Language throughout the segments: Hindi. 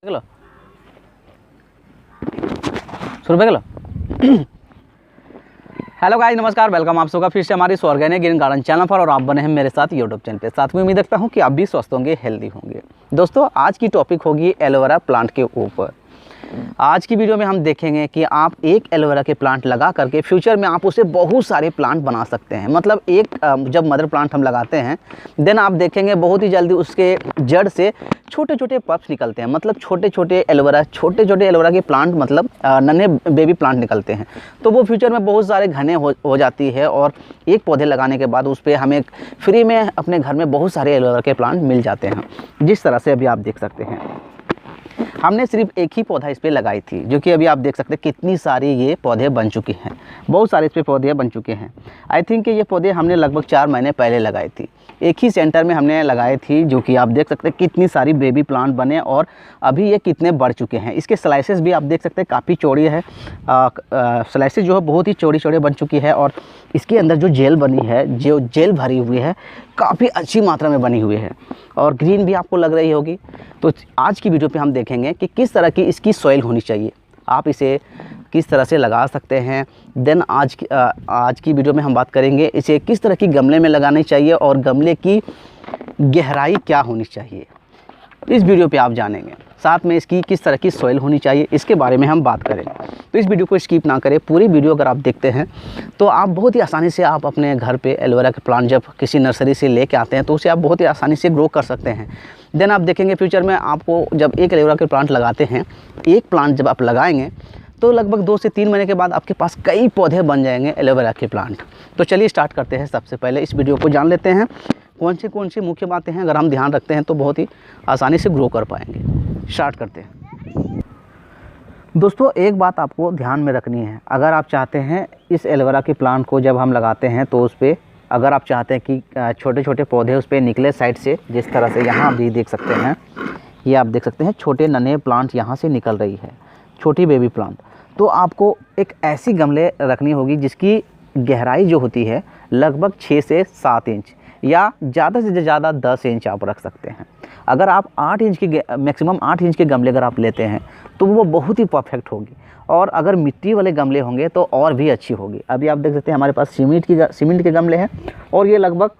गलो शुरू पे गलो। हेलो गाइस, नमस्कार, वेलकम आप सबका फिर से हमारी ऑर्गेनिक ग्रीन गार्डन चैनल पर। और आप बने हैं मेरे साथ यूट्यूब चैनल पे। साथ में उम्मीद रखता हूं कि आप भी स्वस्थ होंगे, हेल्दी होंगे। दोस्तों, आज की टॉपिक होगी एलोवेरा प्लांट के ऊपर। आज की वीडियो में हम देखेंगे कि आप एक एलोवेरा के प्लांट लगा करके फ्यूचर में आप उसे बहुत सारे प्लांट बना सकते हैं। मतलब एक जब मदर प्लांट हम लगाते हैं, देन आप देखेंगे बहुत ही जल्दी उसके जड़ से छोटे छोटे पप्स निकलते हैं। मतलब छोटे छोटे एलोवेरा के प्लांट, मतलब नन्हे बेबी प्लांट निकलते हैं। तो वो फ्यूचर में बहुत सारे घने हो जाती है। और एक पौधे लगाने के बाद उस पर हमें फ्री में अपने घर में बहुत सारे एलोवेरा के प्लांट मिल जाते हैं। जिस तरह से अभी आप देख सकते हैं, हमने सिर्फ एक ही पौधा इस पर लगाई थी, जो कि अभी आप देख सकते हैं कितनी सारी ये पौधे बन चुकी हैं। बहुत सारे इस पर पौधे बन चुके हैं। आई थिंक कि ये पौधे हमने लगभग 4 महीने पहले लगाई थी। एक ही सेंटर में हमने लगाई थी, जो कि आप देख सकते हैं कितनी सारी बेबी प्लांट बने और अभी ये कितने बढ़ चुके हैं। इसके स्लाइसेस भी आप देख सकते हैं काफ़ी चौड़ी है। स्लाइसेस जो है बहुत ही चौड़ी चौड़ी बन चुकी है। और इसके अंदर जो जेल बनी है, जो जेल भरी हुई है, काफ़ी अच्छी मात्रा में बनी हुई है और ग्रीन भी आपको लग रही होगी। तो आज की वीडियो पे हम देखेंगे कि किस तरह की इसकी सॉइल होनी चाहिए, आप इसे किस तरह से लगा सकते हैं। देन आज की वीडियो में हम बात करेंगे इसे किस तरह की गमले में लगानी चाहिए और गमले की गहराई क्या होनी चाहिए, इस वीडियो पे आप जानेंगे। साथ में इसकी किस तरह की सॉइल होनी चाहिए, इसके बारे में हम बात करेंगे। तो इस वीडियो को स्किप ना करें, पूरी वीडियो अगर आप देखते हैं तो आप बहुत ही आसानी से आप अपने घर पे एलोवेरा के प्लांट जब किसी नर्सरी से लेके आते हैं तो उसे आप बहुत ही आसानी से ग्रो कर सकते हैं। देन आप देखेंगे फ्यूचर में आपको जब एक एलोवेरा के प्लांट लगाते हैं, एक प्लांट जब आप लगाएंगे तो लगभग 2 से 3 महीने के बाद आपके पास कई पौधे बन जाएंगे एलोवेरा के प्लांट। तो चलिए स्टार्ट करते हैं। सबसे पहले इस वीडियो को जान लेते हैं कौन सी मुख्य बातें हैं। अगर हम ध्यान रखते हैं तो बहुत ही आसानी से ग्रो कर पाएंगे। स्टार्ट करते हैं। दोस्तों, एक बात आपको ध्यान में रखनी है। अगर आप चाहते हैं इस एलोवेरा के प्लांट को जब हम लगाते हैं तो उस पर अगर आप चाहते हैं कि छोटे छोटे पौधे उस पर निकले साइड से, जिस तरह से यहाँ भी देख सकते हैं, ये आप देख सकते हैं छोटे नन्हे प्लांट यहाँ से निकल रही है, छोटी बेबी प्लांट। तो आपको एक ऐसी गमले रखनी होगी जिसकी गहराई जो होती है लगभग 6 से 7 इंच या ज़्यादा से ज़्यादा 10 इंच आप रख सकते हैं। अगर आप 8 इंच की मैक्सिमम 8 इंच के गमले अगर आप लेते हैं तो वो बहुत ही परफेक्ट होगी। और अगर मिट्टी वाले गमले होंगे तो और भी अच्छी होगी। अभी आप देख सकते हैं हमारे पास सीमेंट के गमले हैं और ये लगभग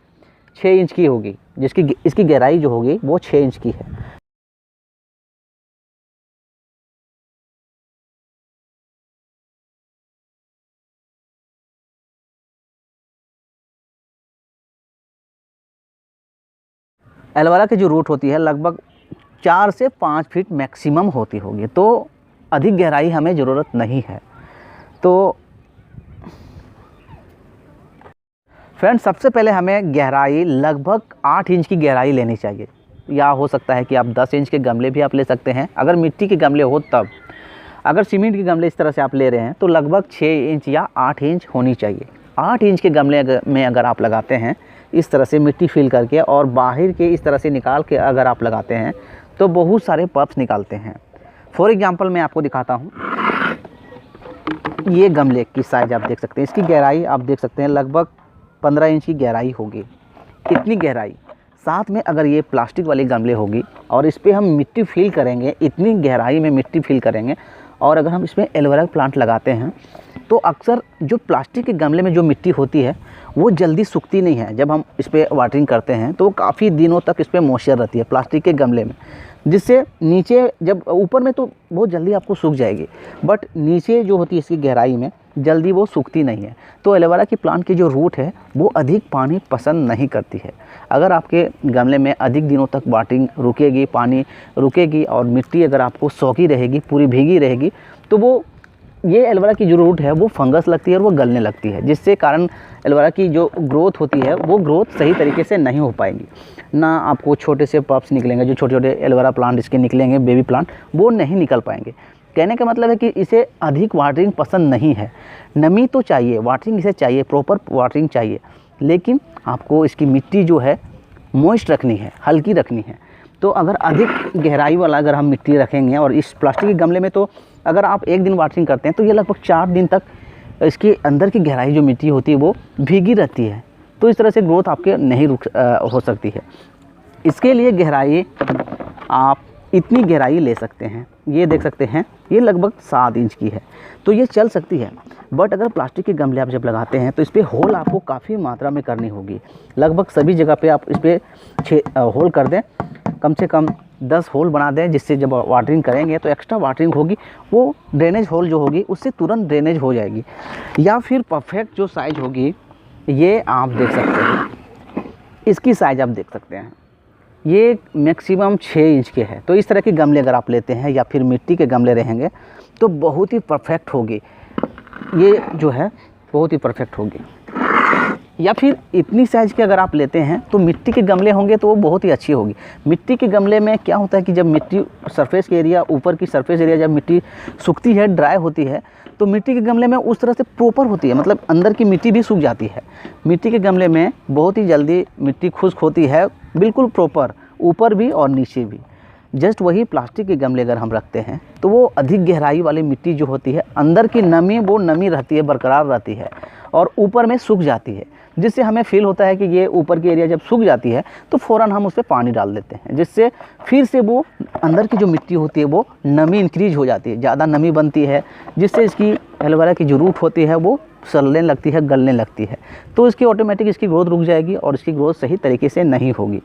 6 इंच की होगी, जिसकी इसकी गहराई जो होगी वो 6 इंच की है। एलोवेरा की जो रूट होती है लगभग 4 से 5 फीट मैक्सिमम होती होगी, तो अधिक गहराई हमें ज़रूरत नहीं है। तो फ्रेंड्स, सबसे पहले हमें गहराई लगभग 8 इंच की गहराई लेनी चाहिए, या हो सकता है कि आप 10 इंच के गमले भी आप ले सकते हैं अगर मिट्टी के गमले हो तब। अगर सीमेंट के गमले इस तरह से आप ले रहे हैं तो लगभग 6 इंच या 8 इंच होनी चाहिए। 8 इंच के गमले में अगर आप लगाते हैं इस तरह से मिट्टी फिल करके और बाहर के इस तरह से निकाल के अगर आप लगाते हैं तो बहुत सारे पप्स निकालते हैं। फॉर एग्जांपल मैं आपको दिखाता हूँ। ये गमले की साइज आप देख सकते हैं, इसकी गहराई आप देख सकते हैं लगभग 15 इंच की गहराई होगी। इतनी गहराई, साथ में अगर ये प्लास्टिक वाले गमले होगी और इस पर हम मिट्टी फिल करेंगे, इतनी गहराई में मिट्टी फिल करेंगे और अगर हम इसमें एलोवेरा प्लांट लगाते हैं तो अक्सर जो प्लास्टिक के गमले में जो मिट्टी होती है वो जल्दी सूखती नहीं है। जब हम इस पर वाटरिंग करते हैं तो काफ़ी दिनों तक इस पर मॉइस्चर रहती है प्लास्टिक के गमले में, जिससे नीचे जब ऊपर में तो बहुत जल्दी आपको सूख जाएगी, बट नीचे जो होती है इसकी गहराई में जल्दी वो सूखती नहीं है। तो एलोवेरा की प्लांट की जो रूट है वो अधिक पानी पसंद नहीं करती है। अगर आपके गमले में अधिक दिनों तक वाटरिंग रुकेगी, पानी रुकेगी और मिट्टी अगर आपको सौगी रहेगी, पूरी भीगी रहेगी, तो वो ये एलोवेरा की जो रूट है वो फंगस लगती है और वो गलने लगती है, जिससे कारण एलोवेरा की जो ग्रोथ होती है वो ग्रोथ सही तरीके से नहीं हो पाएगी। ना आपको छोटे से पप्स निकलेंगे, जो छोटे छोटे एलोवेरा प्लांट इसके निकलेंगे बेबी प्लांट, वो नहीं निकल पाएंगे। कहने का मतलब है कि इसे अधिक वाटरिंग पसंद नहीं है। नमी तो चाहिए, वाटरिंग इसे चाहिए, प्रॉपर वाटरिंग चाहिए, लेकिन आपको इसकी मिट्टी जो है मॉइस्ट रखनी है, हल्की रखनी है। तो अगर अधिक गहराई वाला अगर हम मिट्टी रखेंगे और इस प्लास्टिक के गमले में, तो अगर आप एक दिन वाटरिंग करते हैं तो ये लगभग 4 दिन तक इसके अंदर की गहराई जो मिट्टी होती है वो भीगी रहती है। तो इस तरह से ग्रोथ आपके नहीं हो सकती है। इसके लिए गहराई आप इतनी गहराई ले सकते हैं। ये देख सकते हैं, ये लगभग 7 इंच की है, तो ये चल सकती है। बट अगर प्लास्टिक के गमले आप जब लगाते हैं तो इस पर होल आपको काफ़ी मात्रा में करनी होगी। लगभग सभी जगह पे आप इस पर 6 होल कर दें, कम से कम 10 होल बना दें, जिससे जब वाटरिंग करेंगे तो एक्स्ट्रा वाटरिंग होगी, वो ड्रेनेज होल जो होगी उससे तुरंत ड्रेनेज हो जाएगी। या फिर परफेक्ट जो साइज़ होगी, ये आप देख सकते हैं, इसकी साइज़ आप देख सकते हैं, ये मैक्सिमम 6 इंच के है। तो इस तरह के गमले अगर आप लेते हैं या फिर मिट्टी के गमले रहेंगे तो बहुत ही परफेक्ट होगी, ये जो है बहुत ही परफेक्ट होगी। या फिर इतनी साइज़ के अगर आप लेते हैं तो मिट्टी के गमले होंगे तो वो बहुत ही अच्छी होगी। मिट्टी के गमले में क्या होता है कि जब मिट्टी सरफेस के एरिया, ऊपर की सरफेस एरिया जब मिट्टी सूखती है, ड्राई होती है, तो मिट्टी के गमले में उस तरह से प्रॉपर होती है, मतलब अंदर की मिट्टी भी सूख जाती है। मिट्टी के गमले में बहुत ही जल्दी मिट्टी खुश्क होती है, बिल्कुल प्रॉपर, ऊपर भी और नीचे भी। जस्ट वही प्लास्टिक के गमले अगर हम रखते हैं तो वो अधिक गहराई वाली मिट्टी जो होती है, अंदर की नमी वो नमी रहती है, बरकरार रहती है और ऊपर में सूख जाती है, जिससे हमें फील होता है कि ये ऊपर की एरिया जब सूख जाती है तो फ़ौरन हम उस पर पानी डाल देते हैं, जिससे फिर से वो अंदर की जो मिट्टी होती है वो नमी इंक्रीज हो जाती है, ज़्यादा नमी बनती है, जिससे इसकी एलोवेरा की जो रूट होती है वो सड़ने लगती है, गलने लगती है। तो इसकी ऑटोमेटिक इसकी ग्रोथ रुक जाएगी और इसकी ग्रोथ सही तरीके से नहीं होगी।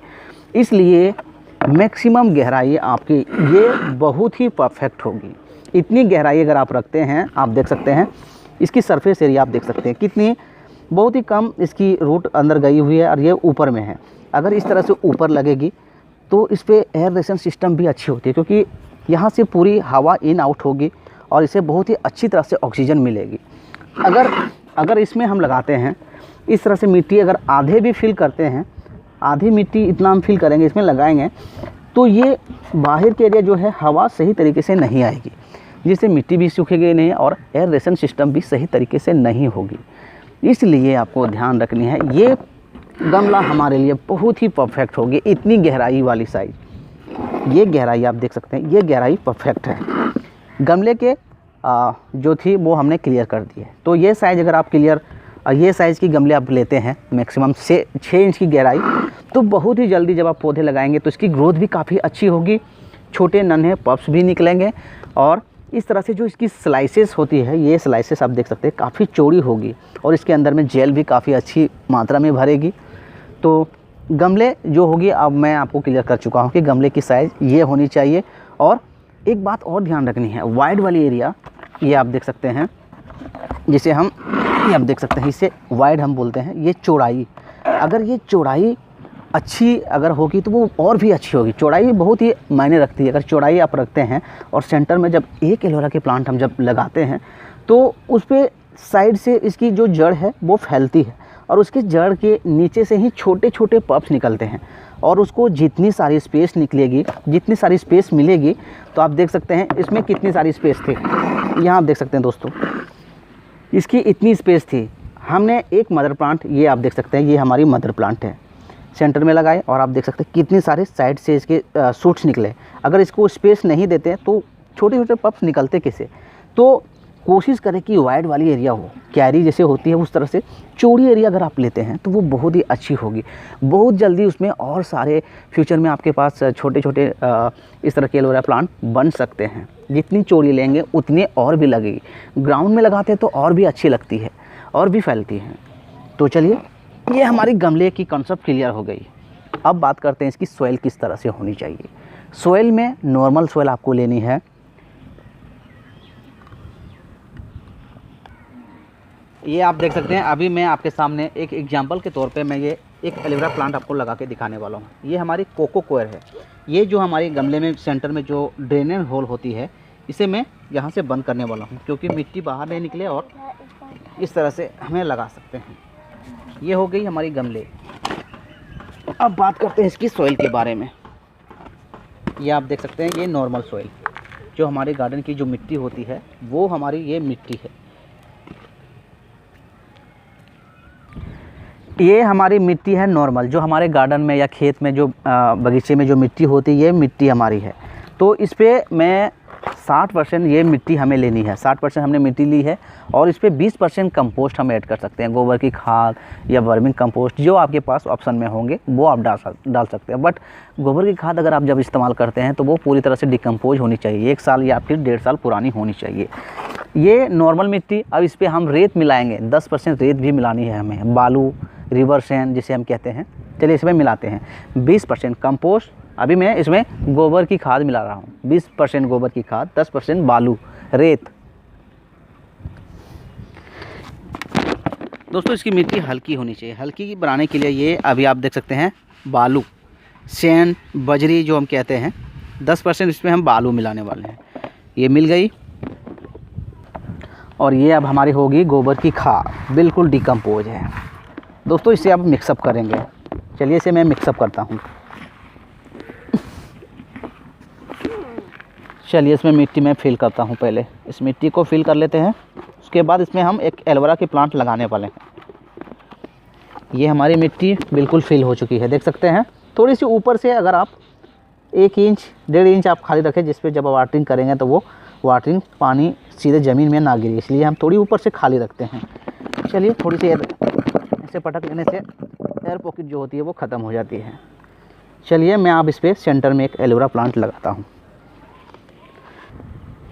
इसलिए मैक्सिमम गहराई आपकी ये बहुत ही परफेक्ट होगी। इतनी गहराई अगर आप रखते हैं, आप देख सकते हैं इसकी सरफेस एरिया आप देख सकते हैं कितनी, बहुत ही कम इसकी रूट अंदर गई हुई है और ये ऊपर में है। अगर इस तरह से ऊपर लगेगी तो इस पर एयरेशन सिस्टम भी अच्छी होती है, क्योंकि यहाँ से पूरी हवा इन आउट होगी और इसे बहुत ही अच्छी तरह से ऑक्सीजन मिलेगी। अगर इसमें हम लगाते हैं इस तरह से मिट्टी, अगर आधे भी फिल करते हैं, आधी मिट्टी इतना हम फिल करेंगे, इसमें लगाएंगे, तो ये बाहर के एरिया जो है हवा सही तरीके से नहीं आएगी, जिससे मिट्टी भी सूखेगी नहीं और एयरेशन सिस्टम भी सही तरीके से नहीं होगी। इसलिए आपको ध्यान रखनी है, ये गमला हमारे लिए बहुत ही परफेक्ट होगी। इतनी गहराई वाली साइज़, ये गहराई आप देख सकते हैं, ये गहराई परफेक्ट है। गमले के जो थी वो हमने क्लियर कर दी है। तो ये साइज़ अगर आप ये साइज़ की गमले आप लेते हैं मैक्सिमम 6 इंच की गहराई, तो बहुत ही जल्दी जब आप पौधे लगाएंगे तो इसकी ग्रोथ भी काफ़ी अच्छी होगी, छोटे नन्हे पप्स भी निकलेंगे और इस तरह से जो इसकी स्लाइसेस होती है, ये स्लाइसेस आप देख सकते हैं काफ़ी चौड़ी होगी और इसके अंदर में जेल भी काफ़ी अच्छी मात्रा में भरेगी। तो गमले जो होगी, अब मैं आपको क्लियर कर चुका हूँ कि गमले की साइज़ ये होनी चाहिए। और एक बात और ध्यान रखनी है, वाइड वाली एरिया ये आप देख सकते हैं, जिसे हम ये आप देख सकते हैं, इसे वाइड हम बोलते हैं। ये चौड़ाई, अगर ये चौड़ाई अच्छी अगर होगी तो वो और भी अच्छी होगी। चौड़ाई बहुत ही मायने रखती है। अगर चौड़ाई आप रखते हैं और सेंटर में जब एक एलोवेरा के प्लांट हम जब लगाते हैं तो उस पर साइड से इसकी जो जड़ है वो फैलती है और उसके जड़ के नीचे से ही छोटे छोटे पप्स निकलते हैं और उसको जितनी सारी स्पेस निकलेगी, जितनी सारी स्पेस मिलेगी, तो आप देख सकते हैं इसमें कितनी सारी स्पेस थी। यहाँ आप देख सकते हैं दोस्तों, इसकी इतनी स्पेस थी। हमने एक मदर प्लांट, ये आप देख सकते हैं, ये हमारी मदर प्लांट है, सेंटर में लगाए और आप देख सकते हैं कितने सारे साइड से इसके सूट्स निकले। अगर इसको स्पेस नहीं देते तो छोटे छोटे पप्स निकलते कैसे। तो कोशिश करें कि वाइड वाली एरिया हो, क्यारी जैसे होती है उस तरह से चौड़ी एरिया अगर आप लेते हैं तो वो बहुत ही अच्छी होगी। बहुत जल्दी उसमें और सारे फ्यूचर में आपके पास छोटे छोटे इस तरह के एलोवेरा प्लांट बन सकते हैं। जितनी चौड़ी लेंगे उतनी और भी लगेगी। ग्राउंड में लगाते हैं तो और भी अच्छी लगती है और भी फैलती है। तो चलिए, ये हमारी गमले की कॉन्सेप्ट क्लियर हो गई। अब बात करते हैं इसकी सॉइल किस तरह से होनी चाहिए। सॉइल में नॉर्मल सॉइल आपको लेनी है। ये आप देख सकते हैं, अभी मैं आपके सामने एक एग्जांपल के तौर पे मैं ये एक एलोवेरा प्लांट आपको लगा के दिखाने वाला हूँ। ये हमारी कोको कोयर है। ये जो हमारे गमले में सेंटर में जो ड्रेनेज होल होती है, इसे मैं यहाँ से बंद करने वाला हूँ क्योंकि मिट्टी बाहर नहीं निकले और इस तरह से हमें लगा सकते हैं। ये हो गई हमारी गमले। अब बात करते हैं इसकी सॉइल के बारे में। ये आप देख सकते हैं, ये नॉर्मल सॉइल जो हमारे गार्डन की जो मिट्टी होती है वो हमारी ये मिट्टी है। ये हमारी मिट्टी है नॉर्मल, जो हमारे गार्डन में या खेत में जो बगीचे में जो मिट्टी होती है, ये मिट्टी हमारी है। तो इस पर मैं 60% ये मिट्टी हमें लेनी है। 60% हमने मिट्टी ली है और इस पे 20% कंपोस्ट हम ऐड कर सकते हैं। गोबर की खाद या वर्मिंग कंपोस्ट जो आपके पास ऑप्शन में होंगे वो आप डाल सकते हैं। बट गोबर की खाद अगर आप जब इस्तेमाल करते हैं तो वो पूरी तरह से डिकम्पोज होनी चाहिए, 1 साल या फिर 1.5 साल पुरानी होनी चाहिए। ये नॉर्मल मिट्टी। अब इस पर हम रेत मिलाएंगे, 10% रेत भी मिलानी है हमें, बालू, रिवर सैंड जिसे हम कहते हैं। चलिए इसमें मिलाते हैं। 20% कंपोस्ट, अभी मैं इसमें गोबर की खाद मिला रहा हूँ। 20% गोबर की खाद, 10% बालू, रेत। दोस्तों इसकी मिट्टी हल्की होनी चाहिए। हल्की बनाने के लिए ये अभी आप देख सकते हैं बालू, सैंड, बजरी जो हम कहते हैं, 10% इसमें हम बालू मिलाने वाले हैं। ये मिल गई और ये अब हमारी होगी गोबर की खाद, बिल्कुल डिकम्पोज है। दोस्तों इसे अब मिक्सअप करेंगे। चलिए इसे मैं मिक्सअप करता हूँ। चलिए इसमें मिट्टी में फिल करता हूँ। पहले इस मिट्टी को फिल कर लेते हैं, उसके बाद इसमें हम एक एलोवेरा के प्लांट लगाने वाले हैं। ये हमारी मिट्टी बिल्कुल फिल हो चुकी है, देख सकते हैं। थोड़ी सी ऊपर से अगर आप 1 इंच 1.5 इंच आप खाली रखें, जिस पे जब वाटरिंग करेंगे तो वो वाटरिंग पानी सीधे ज़मीन में ना गिरे, इसलिए हम थोड़ी ऊपर से खाली रखते हैं। चलिए थोड़ी सी ऐसे पटक लेने से एयर पॉकेट जो होती है वो ख़त्म हो जाती है। चलिए मैं अब इस पर सेंटर में एक एलोवेरा प्लांट लगाता हूँ।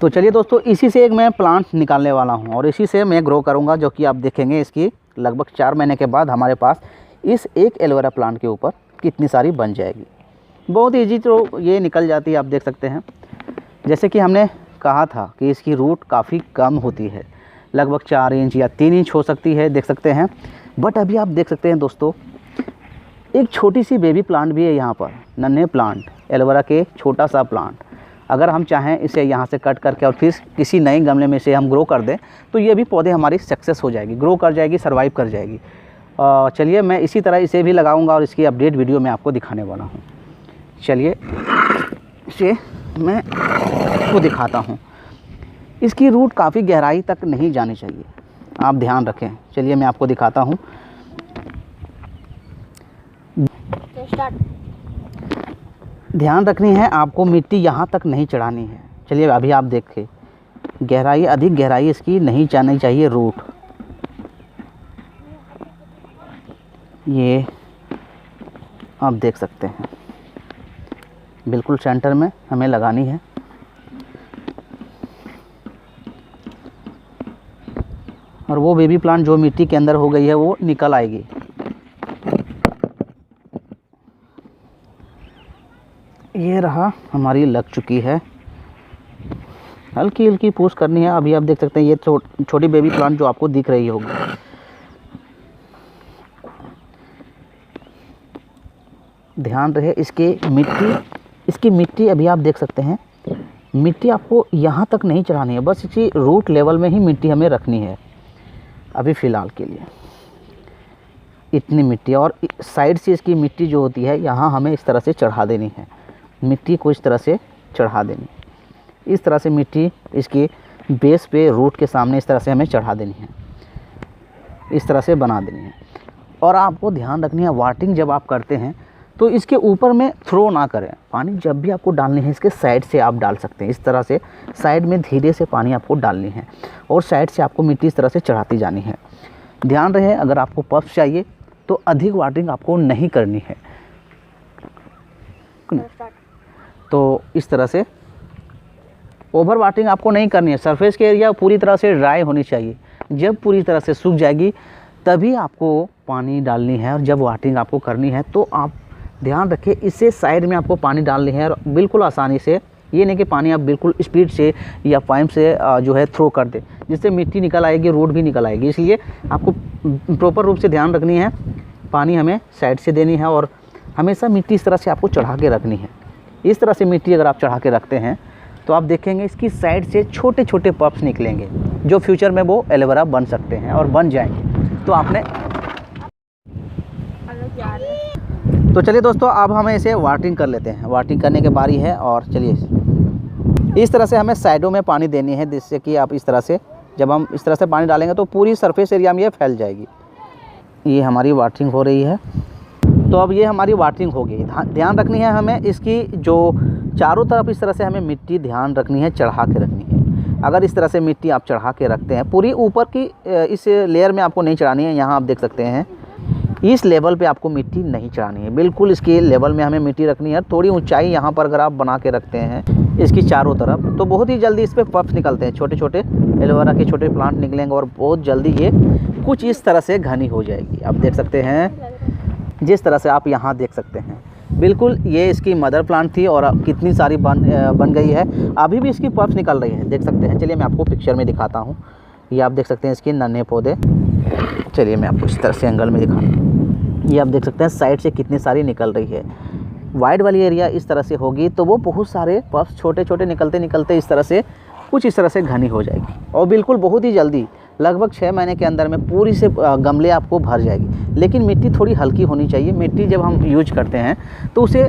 तो चलिए दोस्तों इसी से एक मैं प्लांट निकालने वाला हूँ और इसी से मैं ग्रो करूँगा, जो कि आप देखेंगे इसकी लगभग 4 महीने के बाद हमारे पास इस एक एलोवेरा प्लांट के ऊपर कितनी सारी बन जाएगी। बहुत ईजी तो ये निकल जाती है, आप देख सकते हैं। जैसे कि हमने कहा था कि इसकी रूट काफ़ी कम होती है, लगभग 4 इंच या 3 इंच हो सकती है, देख सकते हैं। बट अभी आप देख सकते हैं दोस्तों एक छोटी सी बेबी प्लांट भी है यहाँ पर, नन्हे प्लांट, एलोवेरा के छोटा सा प्लांट। अगर हम चाहें इसे यहाँ से कट करके और फिर किसी नए गमले में से हम ग्रो कर दें तो ये भी पौधे हमारी सक्सेस हो जाएगी, ग्रो कर जाएगी, सर्वाइव कर जाएगी। चलिए मैं इसी तरह इसे भी लगाऊंगा और इसकी अपडेट वीडियो मैं आपको दिखाने वाला हूँ। चलिए इसे मैं आपको दिखाता हूँ। इसकी रूट काफ़ी गहराई तक नहीं जानी चाहिए, आप ध्यान रखें। चलिए मैं आपको दिखाता हूँ। ध्यान रखनी है आपको, मिट्टी यहाँ तक नहीं चढ़ानी है। चलिए अभी आप देखें, गहराई, अधिक गहराई इसकी नहीं जानी चाहिए रूट। ये आप देख सकते हैं बिल्कुल सेंटर में हमें लगानी है। और वो बेबी प्लांट जो मिट्टी के अंदर हो गई है वो निकल आएगी। ये रहा, हमारी लग चुकी है। हल्की हल्की पूछ करनी है। अभी आप देख सकते हैं ये छोटी बेबी प्लांट जो आपको दिख रही होगी। ध्यान रहे इसकी मिट्टी अभी आप देख सकते हैं, मिट्टी आपको यहाँ तक नहीं चढ़ानी है, बस इसी रूट लेवल में ही मिट्टी हमें रखनी है अभी फ़िलहाल के लिए। इतनी मिट्टी, और साइड से इसकी मिट्टी जो होती है यहाँ हमें इस तरह से चढ़ा देनी है। मिट्टी को इस तरह से चढ़ा देनी, इस तरह से मिट्टी इसके बेस पे रूट के सामने इस तरह से हमें चढ़ा देनी है, इस तरह से बना देनी है। और आपको ध्यान रखनी है वाटरिंग जब आप करते हैं तो इसके ऊपर में थ्रो ना करें। पानी जब भी आपको डालनी है इसके साइड से आप डाल सकते हैं। इस तरह से साइड में धीरे से पानी आपको डालनी है और साइड से आपको मिट्टी इस तरह से चढ़ाती जानी है। ध्यान रहे अगर आपको पफ चाहिए तो अधिक वाटरिंग आपको नहीं करनी है। तो इस तरह से ओवर वाटरिंग आपको नहीं करनी है। सरफेस के एरिया पूरी तरह से ड्राई होनी चाहिए। जब पूरी तरह से सूख जाएगी तभी आपको पानी डालनी है। और जब वाटरिंग आपको करनी है तो आप ध्यान रखें इससे साइड में आपको पानी डालनी है और बिल्कुल आसानी से। ये नहीं कि पानी आप बिल्कुल स्पीड से या पाइप से जो है थ्रो कर दें, जिससे मिट्टी निकल आएगी, रूट भी निकल आएगी। इसलिए आपको प्रॉपर रूप से ध्यान रखनी है, पानी हमें साइड से देनी है और हमेशा मिट्टी इस तरह से आपको चढ़ा के रखनी है। इस तरह से मिट्टी अगर आप चढ़ा के रखते हैं तो आप देखेंगे इसकी साइड से छोटे छोटे पप्स निकलेंगे जो फ्यूचर में वो एलोवेरा बन सकते हैं और बन जाएंगे। तो आपने तो चलिए दोस्तों अब हमें इसे वाटरिंग कर लेते हैं। वाटरिंग करने की बारी है और चलिए इस तरह से हमें साइडों में पानी देनी है, जिससे कि आप इस तरह से जब हम इस तरह से पानी डालेंगे तो पूरी सरफेस एरिया में ये फैल जाएगी। ये हमारी वाटरिंग हो रही है। तो अब ये हमारी वाटरिंग हो गई। ध्यान रखनी है हमें इसकी जो चारों तरफ इस तरह से हमें मिट्टी ध्यान रखनी है, चढ़ा के रखनी है। अगर इस तरह से मिट्टी आप चढ़ा के रखते हैं, पूरी ऊपर की इस लेयर में आपको नहीं चढ़ानी है। यहाँ आप देख सकते हैं इस लेवल पे आपको मिट्टी नहीं चढ़ानी है, बिल्कुल इसके लेवल में हमें मिट्टी रखनी है। थोड़ी ऊंचाई यहाँ पर अगर आप बना के रखते हैं इसकी चारों तरफ, तो बहुत ही जल्दी इस पर पफ्स निकलते हैं, छोटे छोटे एलोवेरा के छोटे प्लांट निकलेंगे और बहुत जल्दी ये कुछ इस तरह से घनी हो जाएगी। आप देख सकते हैं जिस तरह से आप यहाँ देख सकते हैं, बिल्कुल ये इसकी मदर प्लांट थी और कितनी सारी बन गई है। अभी भी इसकी पफ्स निकल रही है, देख सकते हैं। चलिए मैं आपको पिक्चर में दिखाता हूँ। ये आप देख सकते हैं इसके नन्हे पौधे। चलिए मैं आपको इस तरह से एंगल में दिखाता हूँ। ये आप देख सकते हैं साइड से कितनी सारी निकल रही है। वाइड वाली एरिया इस तरह से होगी तो वो बहुत सारे पफ्स छोटे छोटे निकलते निकलते इस तरह से कुछ इस तरह से घनी हो जाएगी और बिल्कुल बहुत ही जल्दी लगभग 6 महीने के अंदर में पूरी से गमले आपको भर जाएगी। लेकिन मिट्टी थोड़ी हल्की होनी चाहिए। मिट्टी जब हम यूज करते हैं तो उसे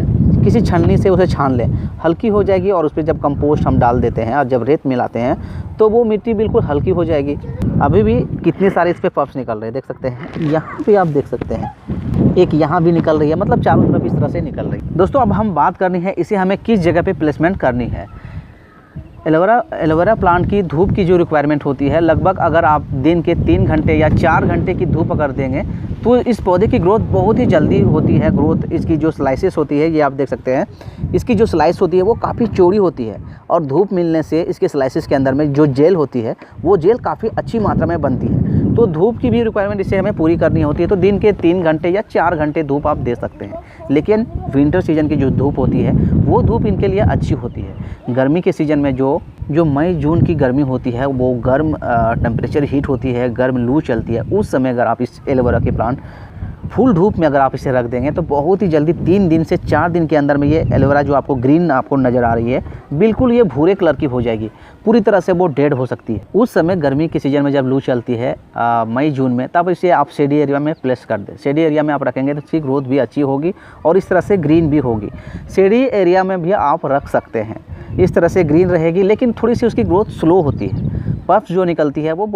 किसी छलनी से उसे छान लें, हल्की हो जाएगी और उस पर जब कंपोस्ट हम डाल देते हैं और जब रेत मिलाते हैं तो वो मिट्टी बिल्कुल हल्की हो जाएगी। अभी भी कितने सारे इस पर पफ्स निकल रहे हैं, देख सकते हैं। यहाँ पे आप देख सकते हैं एक यहाँ भी निकल रही है, मतलब चारों तरफ इस तरह से निकल रही है। दोस्तों अब हम बात करनी है इसे हमें किस जगह पे प्लेसमेंट करनी है। एलोवेरा प्लांट की धूप की जो रिक्वायरमेंट होती है, लगभग अगर आप दिन के 3 घंटे या 4 घंटे की धूप अगर देंगे तो इस पौधे की ग्रोथ बहुत ही जल्दी होती है। ग्रोथ इसकी जो स्लाइसेस होती है, ये आप देख सकते हैं, इसकी जो स्लाइस होती है वो काफ़ी चौड़ी होती है और धूप मिलने से इसके स्लाइसेस के अंदर में जो जेल होती है वो जेल काफ़ी अच्छी मात्रा में बनती है। तो धूप की भी रिक्वायरमेंट इसे हमें पूरी करनी होती है। तो दिन के 3 घंटे या 4 घंटे धूप आप दे सकते हैं। लेकिन विंटर सीजन की जो धूप होती है वो धूप इनके लिए अच्छी होती है। गर्मी के सीज़न में जो मई जून की गर्मी होती है, वो गर्म टेम्परेचर हीट होती है, गर्म लू चलती है, उस समय अगर आप इस एलोवेरा के प्लांट फुल धूप में अगर आप इसे रख देंगे तो बहुत ही जल्दी 3 दिन से 4 दिन के अंदर में ये एलोवेरा जो आपको ग्रीन आपको नज़र आ रही है, बिल्कुल ये भूरे कलर की हो जाएगी, पूरी तरह से वो डेड हो सकती है। उस समय गर्मी के सीज़न में जब लू चलती है मई जून में, तब इसे आप शेडी एरिया में प्लेस कर दें। शेडी एरिया में आप रखेंगे तो इसकी ग्रोथ भी अच्छी होगी और इस तरह से ग्रीन भी होगी। शेडी एरिया में भी आप रख सकते हैं, इस तरह से ग्रीन रहेगी, लेकिन थोड़ी सी उसकी ग्रोथ स्लो होती है। पफ्स जो निकलती है वो,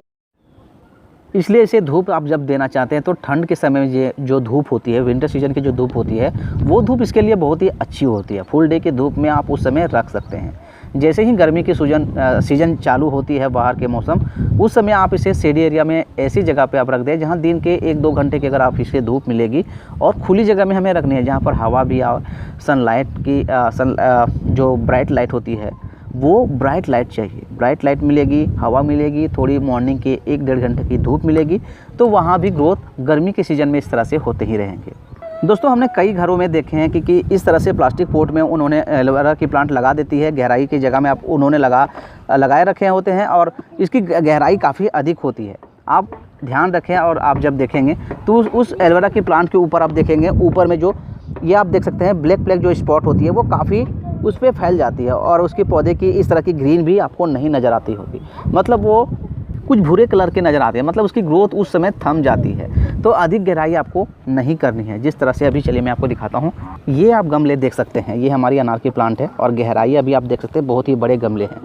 इसलिए इसे धूप आप जब देना चाहते हैं तो ठंड के समय में ये जो धूप होती है, विंटर सीजन की जो धूप होती है, वो धूप इसके लिए बहुत ही अच्छी होती है। फुल डे की धूप में आप उस समय रख सकते हैं। जैसे ही गर्मी की सीजन चालू होती है, बाहर के मौसम, उस समय आप इसे शेडी एरिया में ऐसी जगह पे आप रख दें जहाँ दिन के 1-2 घंटे की अगर आप इसे धूप मिलेगी, और खुली जगह में हमें रखनी है जहाँ पर हवा भी सनलाइट की जो ब्राइट लाइट होती है वो ब्राइट लाइट चाहिए। ब्राइट लाइट मिलेगी, हवा मिलेगी, थोड़ी मॉर्निंग के 1-1.5 घंटे की धूप मिलेगी, तो वहाँ भी ग्रोथ गर्मी के सीज़न में इस तरह से होते ही रहेंगे। दोस्तों हमने कई घरों में देखे हैं कि इस तरह से प्लास्टिक पॉट में उन्होंने एलोवेरा की प्लांट लगा देती है, गहराई की जगह में आप उन्होंने लगाए रखे होते हैं और इसकी गहराई काफ़ी अधिक होती है। आप ध्यान रखें और आप जब देखेंगे तो उस एलोवेरा की प्लांट के ऊपर आप देखेंगे, ऊपर में जो ये आप देख सकते हैं ब्लैक जो स्पॉट होती है वो काफ़ी उस पर फैल जाती है और उसके पौधे की इस तरह की ग्रीन भी आपको नहीं नज़र आती होगी, मतलब वो कुछ भूरे कलर के नज़र आते हैं, मतलब उसकी ग्रोथ उस समय थम जाती है। तो अधिक गहराई आपको नहीं करनी है, जिस तरह से अभी चलिए मैं आपको दिखाता हूँ। ये आप गमले देख सकते हैं, ये हमारी अनार की प्लांट है और गहराई अभी आप देख सकते हैं बहुत ही बड़े गमले हैं।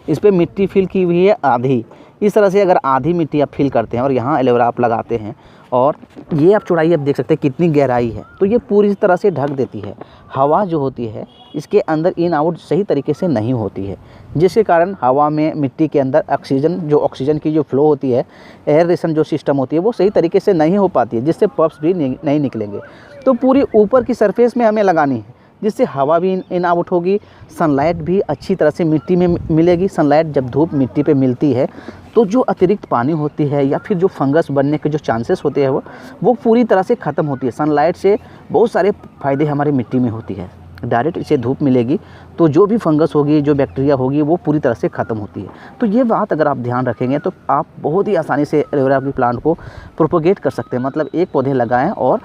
इस पर मिट्टी फिल की हुई है आधी, इस तरह से अगर आधी मिट्टी आप फिल करते हैं और यहाँ एलोवेरा आप लगाते हैं और ये आप चौड़ाई आप देख सकते हैं कितनी गहराई है, तो ये पूरी तरह से ढक देती है। हवा जो होती है इसके अंदर इन आउट सही तरीके से नहीं होती है, जिसके कारण हवा में मिट्टी के अंदर ऑक्सीजन की जो फ्लो होती है, एयरेशन जो सिस्टम होती है वो सही तरीके से नहीं हो पाती है, जिससे पफ्स भी नहीं निकलेंगे। तो पूरी ऊपर की सरफेस में हमें लगानी है, जिससे हवा भी इन आउट होगी, सनलाइट भी अच्छी तरह से मिट्टी में मिलेगी। सनलाइट जब धूप मिट्टी पे मिलती है तो जो अतिरिक्त पानी होती है या फिर जो फंगस बनने के जो चांसेस होते हैं वो पूरी तरह से ख़त्म होती है। सनलाइट से बहुत सारे फ़ायदे हमारी मिट्टी में होती है। डायरेक्ट इसे धूप मिलेगी तो जो भी फंगस होगी, जो बैक्टीरिया होगी, वो पूरी तरह से ख़त्म होती है। तो ये बात अगर आप ध्यान रखेंगे तो आप बहुत ही आसानी से एलोवेरा की प्लांट को प्रोपोगेट कर सकते हैं, मतलब एक पौधे लगाएं और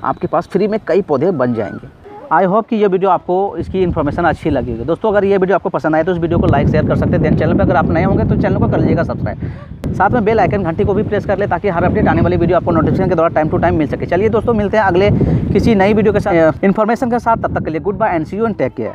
आपके पास फ्री में कई पौधे बन जाएंगे। आई होप कि ये वीडियो आपको इसकी इन्फॉर्मेशन अच्छी लगेगी। दोस्तों अगर ये वीडियो आपको पसंद आए तो इस वीडियो को लाइक शेयर कर सकते हैं। देन चैनल पर अगर आप नए होंगे तो चैनल को कर लीजिएगा सब्सक्राइब, साथ में बेल आइकन घंटी को भी प्रेस कर ले ताकि हर अपडेट आने वाली वीडियो आपको नोटिफिकेशन के द्वारा टाइम टू टाइम मिल सके। चलिए दोस्तों मिलते हैं अगले किसी नई वीडियो के साथ इन्फॉर्मेशन के साथ, तब तक के लिए good bye and see you and take care.